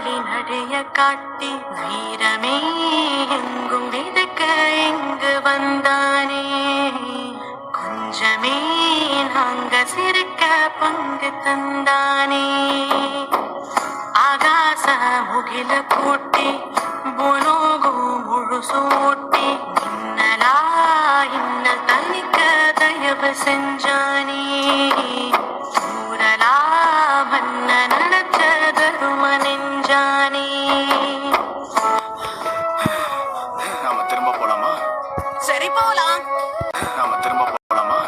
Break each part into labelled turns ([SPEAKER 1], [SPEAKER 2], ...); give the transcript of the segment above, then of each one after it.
[SPEAKER 1] சூறாவளி நடைய காட்டி வீரமே எங்கும் விதைக்க இங்கு வந்தானே. கொஞ்சமே நாங்க சிரிக்க பங்கு தந்தானே. ஆகாச முகில கூட்டி பூலோகு முழுசூட்டி மின்னலா இன்னல் தனிக்க தயவு செஞ்சானே. ஊரலா மன்ன நடச்ச தரும நெஞ்சானே.
[SPEAKER 2] நாம திரும்ப போலாமா?
[SPEAKER 1] சரி போலாம்.
[SPEAKER 2] நாம திரும்ப போலாமா?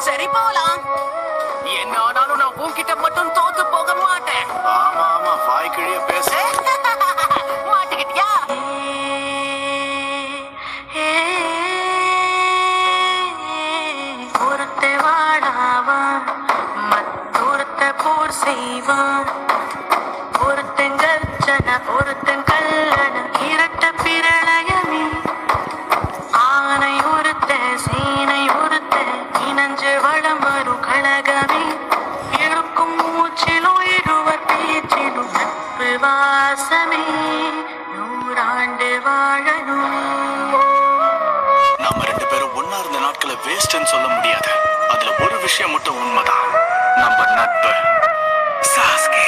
[SPEAKER 1] சரி போலாம். என்ன ஆனாலும் நான் உன்கிட்ட மட்டும் தோத்து போக மாட்டேன்.
[SPEAKER 2] ஆமா ஆமா, வாய் கிழிய பேச
[SPEAKER 1] மாட்டிக்கிட்டியா? ஒருத்த வாடாவான், மத்தொருத்த போர் செய்வான். ஒருத்தன் கர்ஜன ஒருத்தன் கல்லண இரட்ட பிரளயமே. ஆனை ஒருத்த சேனை ஒருத்த இணைஞ்சு வளம் வரும் கழகமே. இழுக்கும் மூச்சிலும் இருவர் பேச்சிலும் நட்பு வாசமே. நூறாண்டு வாழணும்.
[SPEAKER 2] நாம ரெண்டு பேரும் ஒன்னா இருந்த நாட்களை வேஸ்ட்னு சொல்ல முடியாது. அதுல ஒரு விஷயம் மட்டும் உண்மைதான், நம்ம நட்பு. சாஸ்கே,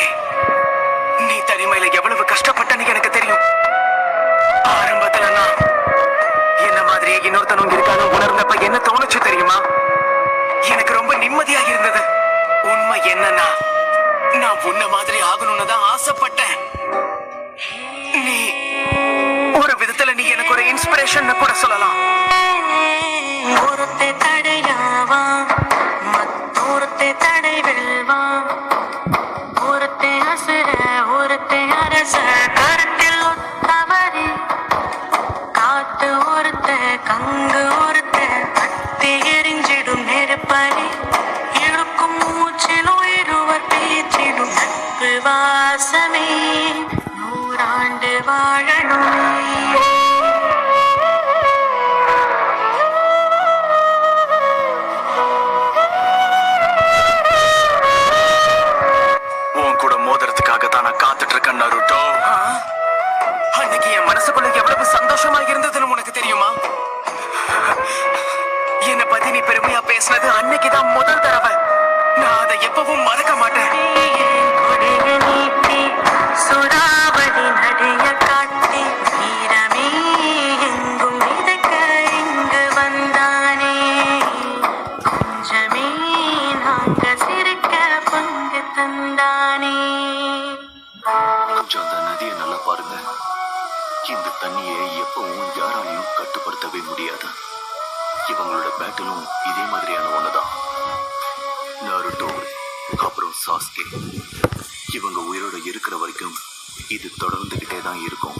[SPEAKER 2] நீ தனிமையில எவ்வளவு கஷ்டப்பட்டன்னு எனக்கு தெரியும். ஆரம்பத்துல நான் என்ன மாதிரியே இன்னொருத்தனும் இருக்கானு உணர்ந்தப்ப என்ன தோணுச்சு தெரியுமா? எனக்கு ரொம்ப நிம்மதியா இருந்தது. உண்மை என்னன்னா, நான் உன்ன மாதிரி ஆகணும்னு தான் ஆசைப்பட்டேன். நீ ஒரு விதத்துல நீ எனக்கு ஒரு இன்ஸ்பிரேஷன் கூட சொல்லலாம்.
[SPEAKER 1] ஒருத்தை தடையாவான், மத்தொருத்தை தடை வெல்வான். ஒருத்தை அசுர ஒருத்தை அரச கருத்தில் ஒத்தவரே. காத்து ஒருத்த கங்கு ஒருத்த கத்தி எரிஞ்சிடும் நெருப்பறி. இழுக்கும் மூச்சிலும் இருவர் பேச்சிலும் நட்பு வாசமே. நூறாண்டு வாழணும்.
[SPEAKER 2] உன் கூட மோதிரத்துக்காக தான் நான் காத்துட்டு இருக்கேன் நருட்டோ. அன்னைக்கு என் மனசுக்குள்ள எவ்வளவு சந்தோஷமா இருந்ததுன்னு உனக்கு தெரியுமா? என்னை பத்தி நீ பெருமையா பேசினது அன்னைக்குதான் முதல் தடவை. நான் அதை எப்பவும் மறக்க மாட்டேன்.
[SPEAKER 1] கொடிய நீட்டி சூறாவளி நடைய காட்டி வீரமே எங்கும் விதைக்க இங்கு வந்தானே. கொஞ்சமே நாங்க சிரிக்க பங்கு தந்தானே.
[SPEAKER 2] கொஞ்சம் அந்த நதியை நல்லா பாருங்க. இந்த தண்ணியை எப்பவும் யாராலையும் கட்டுப்படுத்தவே முடியாது. இவங்களோட பேட்டிலும் இதே மாதிரியான ஒண்ணுதான். நருட்டோ அப்புறம் சாஸ்கே, இவங்க உயிரோட இருக்கிற வரைக்கும் இது தொடர்ந்துகிட்டே தான் இருக்கும்.